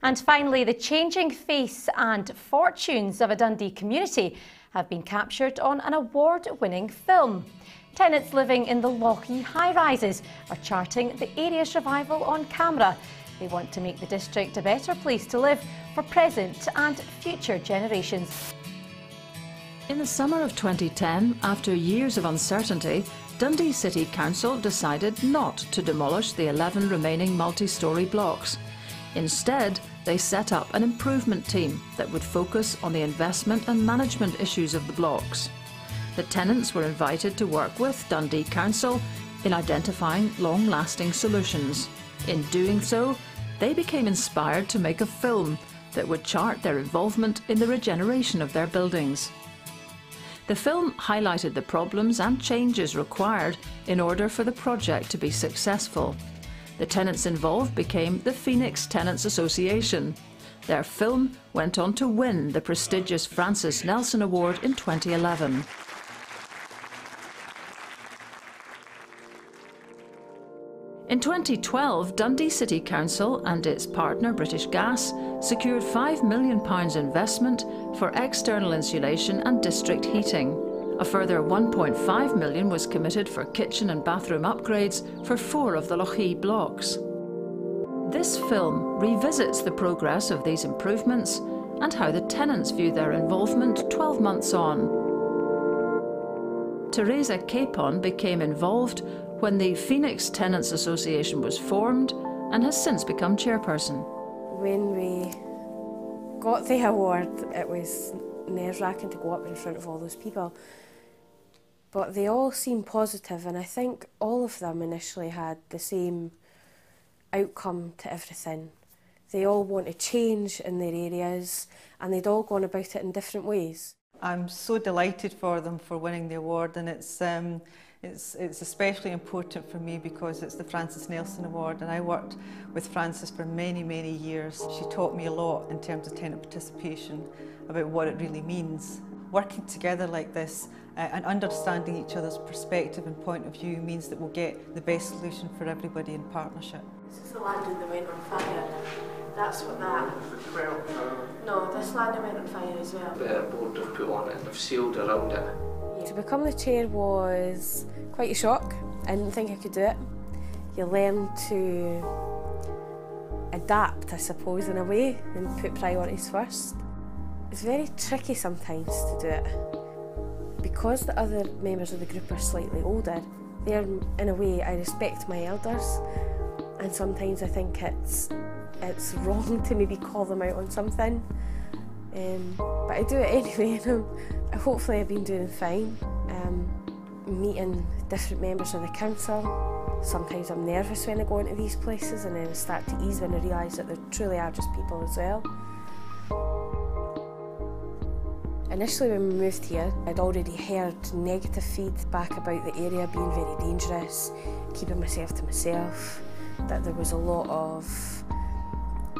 And finally, the changing face and fortunes of a Dundee community have been captured on an award-winning film. Tenants living in the Lochee high-rises are charting the area's revival on camera. They want to make the district a better place to live for present and future generations. In the summer of 2010, after years of uncertainty, Dundee City Council decided not to demolish the 11 remaining multi-storey blocks. Instead, they set up an improvement team that would focus on the investment and management issues of the blocks. The tenants were invited to work with Dundee Council in identifying long-lasting solutions. In doing so, they became inspired to make a film that would chart their involvement in the regeneration of their buildings. The film highlighted the problems and changes required in order for the project to be successful. The tenants involved became the Phoenix Tenants Association. Their film went on to win the prestigious Francis Nelson Award in 2011. In 2012, Dundee City Council and its partner British Gas secured £5 million investment for external insulation and district heating. A further £1.5 million was committed for kitchen and bathroom upgrades for 4 of the Lochee blocks. This film revisits the progress of these improvements and how the tenants view their involvement 12 months on. Teresa Capon became involved when the Phoenix Tenants Association was formed and has since become chairperson. When we got the award, it was nerve-wracking to go up in front of all those people. But they all seemed positive, and I think all of them initially had the same outcome to everything. They all wanted change in their areas, and they'd all gone about it in different ways. I'm so delighted for them for winning the award, and it's especially important for me because it's the Francis Nelson Award, and I worked with Francis for many, many years. She taught me a lot in terms of tenant participation, about what it really means. Working together like this and understanding each other's perspective and point of view means that we'll get the best solution for everybody in partnership. This is the landing that went on fire. That's what that... No, this landing went on fire as well. The board have put on it and they've sealed around it. To become the chair was quite a shock. I didn't think I could do it. You learn to adapt, I suppose, in a way, and put priorities first. It's very tricky sometimes to do it. Because the other members of the group are slightly older, they're, in a way, I respect my elders, and sometimes I think it's wrong to maybe call them out on something. But I do it anyway, and hopefully I've been doing fine. Meeting different members of the council. Sometimes I'm nervous when I go into these places, and then I start to ease when I realise that there truly are just people as well. Initially when we moved here, I'd already heard negative feedback about the area being very dangerous, keeping myself to myself, that there was a lot of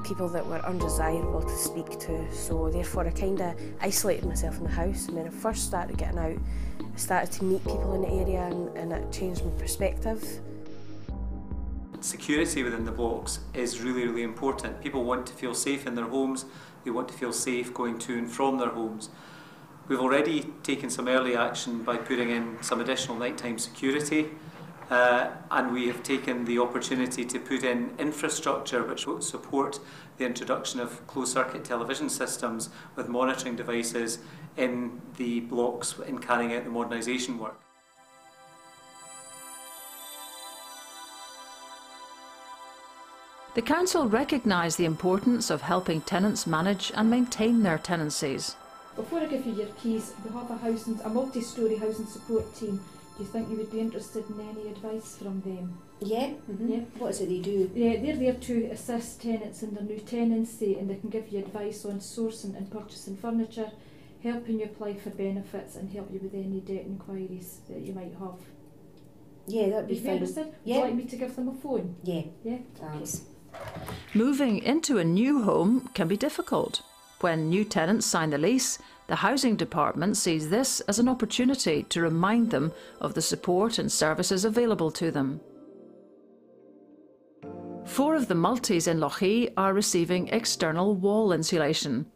people that were undesirable to speak to, so therefore I kind of isolated myself in the house. And when I first started getting out, I started to meet people in the area, and it changed my perspective. Security within the blocks is really, really important. People want to feel safe in their homes, they want to feel safe going to and from their homes. We've already taken some early action by putting in some additional nighttime security. And we have taken the opportunity to put in infrastructure which will support the introduction of closed-circuit television systems with monitoring devices in the blocks in carrying out the modernisation work. The council recognised the importance of helping tenants manage and maintain their tenancies. Before I give you your keys, we have a multi-storey housing support team. Do you think you would be interested in any advice from them? Yeah. Yeah. What is it they do? Yeah, they're there to assist tenants in their new tenancy, and they can give you advice on sourcing and purchasing furniture, helping you apply for benefits, and help you with any debt inquiries that you might have. Yeah, that'd be fine. Interested? Yeah. Would you like me to give them a phone? Yeah. Yeah. Thanks. Moving into a new home can be difficult. When new tenants sign the lease, the Housing Department sees this as an opportunity to remind them of the support and services available to them. 4 of the multis in Lochee are receiving external wall insulation.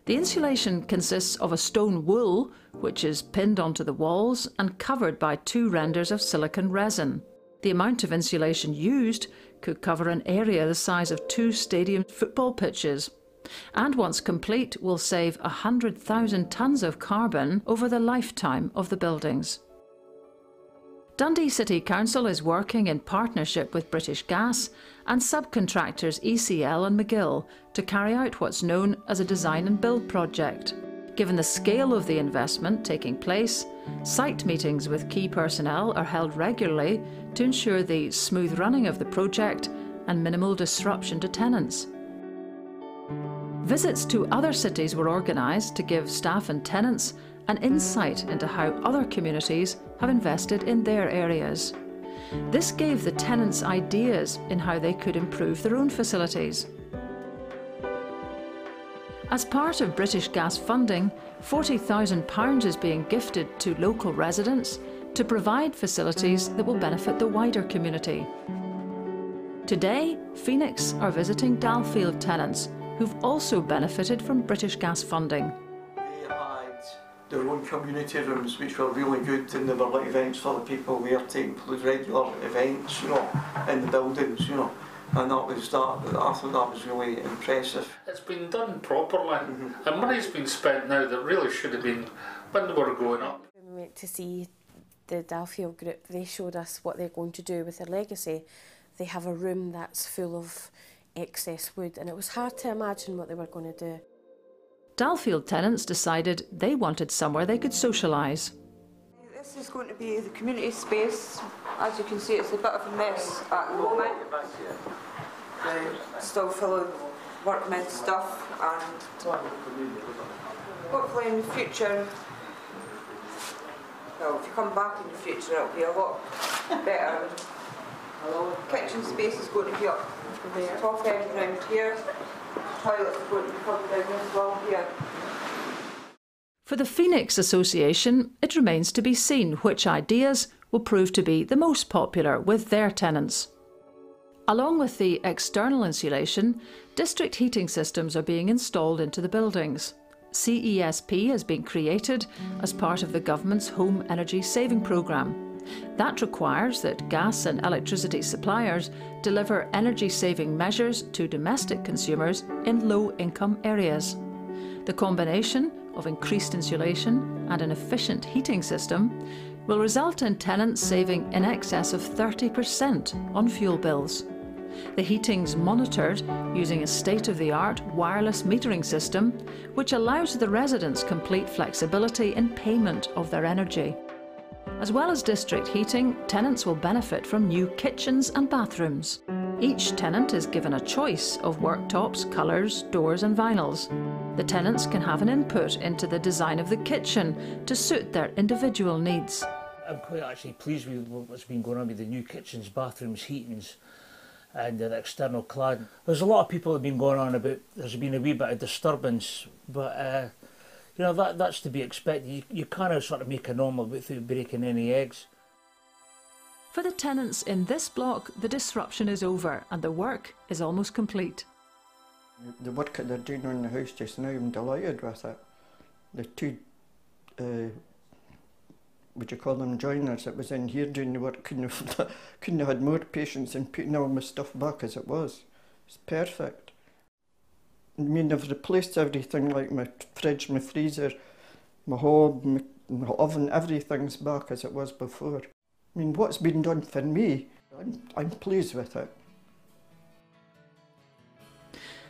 The insulation consists of a stone wool, which is pinned onto the walls and covered by 2 renders of silicone resin. The amount of insulation used could cover an area the size of 2 stadium football pitches, and once complete will save 100,000 tonnes of carbon over the lifetime of the buildings. Dundee City Council is working in partnership with British Gas and subcontractors ECL and McGill to carry out what's known as a design and build project. Given the scale of the investment taking place, site meetings with key personnel are held regularly to ensure the smooth running of the project and minimal disruption to tenants. Visits to other cities were organised to give staff and tenants an insight into how other communities have invested in their areas. This gave the tenants ideas in how they could improve their own facilities. As part of British Gas funding, £40,000 is being gifted to local residents to provide facilities that will benefit the wider community. Today, Phoenix are visiting Dalfield tenants who've also benefited from British Gas funding. They had their own community rooms which were really good, and there were like events for the people there, taking regular events, you know, in the buildings, you know. And I thought that was really impressive. It's been done properly, and money's been spent now that really should have been when they were going up. When we went to see the Dalfield group, they showed us what they're going to do with their legacy. They have a room that's full of excess wood, and it was hard to imagine what they were going to do. Dalfield tenants decided they wanted somewhere they could socialise. This is going to be the community space. As you can see, it's a bit of a mess at the moment. Still full of workmen stuff, and hopefully in the future, well, if you come back in the future, it'll be a lot better. Kitchen space is going to be up the top end around here. Toilets are going to be further down as well here. For the Phoenix Association, it remains to be seen which ideas will prove to be the most popular with their tenants. Along with the external insulation, district heating systems are being installed into the buildings. CESP has been created as part of the government's Home Energy Saving Programme. That requires that gas and electricity suppliers deliver energy-saving measures to domestic consumers in low-income areas. The combination of increased insulation and an efficient heating system will result in tenants saving in excess of 30% on fuel bills. The heating's monitored using a state-of-the-art wireless metering system, which allows the residents complete flexibility in payment of their energy. As well as district heating, tenants will benefit from new kitchens and bathrooms. Each tenant is given a choice of worktops, colours, doors and vinyls. The tenants can have an input into the design of the kitchen to suit their individual needs. I'm quite actually pleased with what's been going on with the new kitchens, bathrooms, heatings and the external cladding. There's a lot of people that have been going on about there's been a wee bit of disturbance, but you know, that's to be expected. You can't sort of make a normal without breaking any eggs. For the tenants in this block, the disruption is over and the work is almost complete. The work that they're doing on the house just now, I'm delighted with it. The 2, would you call them, joiners that was in here doing the work couldn't have had more patience in putting all my stuff back as it was. It's perfect. I mean, I've replaced everything, like my fridge, my freezer, my hob, my oven, everything's back as it was before. I mean, what's been done for me, I'm pleased with it.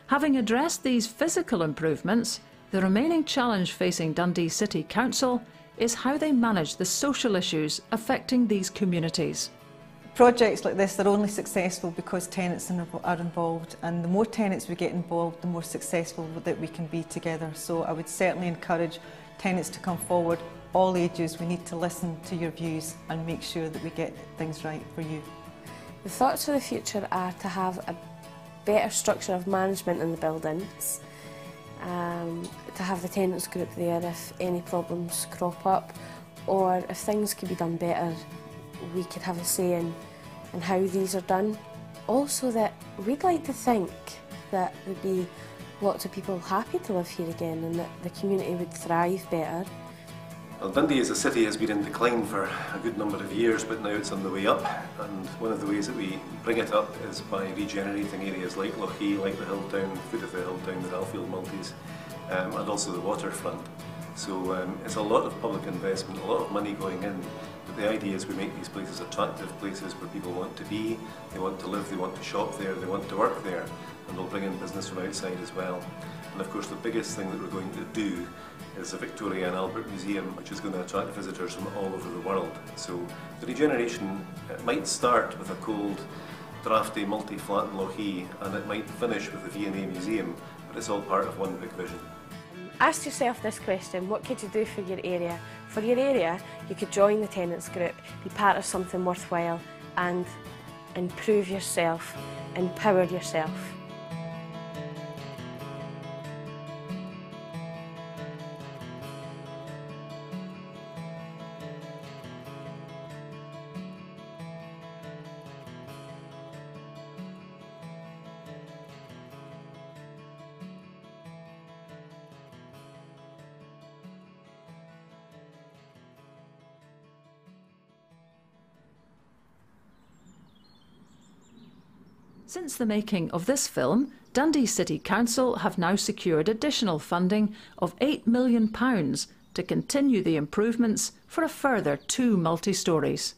Having addressed these physical improvements, the remaining challenge facing Dundee City Council is how they manage the social issues affecting these communities. Projects like this are only successful because tenants are involved, and the more tenants we get involved, the more successful that we can be together. So I would certainly encourage tenants to come forward, all ages. We need to listen to your views and make sure that we get things right for you. The thoughts for the future are to have a better structure of management in the buildings, to have the tenants group there if any problems crop up, or if things could be done better, we could have a say in how these are done. also that we'd like to think that there'd be lots of people happy to live here again and that the community would thrive better. Well, Dundee as a city has been in decline for a good number of years, but now it's on the way up, and one of the ways that we bring it up is by regenerating areas like Lochee, like the hill town, foot of the hill town, the Alfield Multis, and also the waterfront. So it's a lot of public investment, a lot of money going in, but the idea is we make these places attractive places where people want to be, they want to live, they want to shop there, they want to work there, and we'll bring in business from outside as well. And of course the biggest thing that we're going to do is the Victoria and Albert Museum, which is going to attract visitors from all over the world. So the regeneration, it might start with a cold, drafty multi-flat in Lochee, and it might finish with the V&A Museum, but it's all part of one big vision. Ask yourself this question: what could you do for your area? For your area, you could join the tenants group, be part of something worthwhile, and improve yourself, empower yourself. Since the making of this film, Dundee City Council have now secured additional funding of £8 million to continue the improvements for a further 2 multi-stories.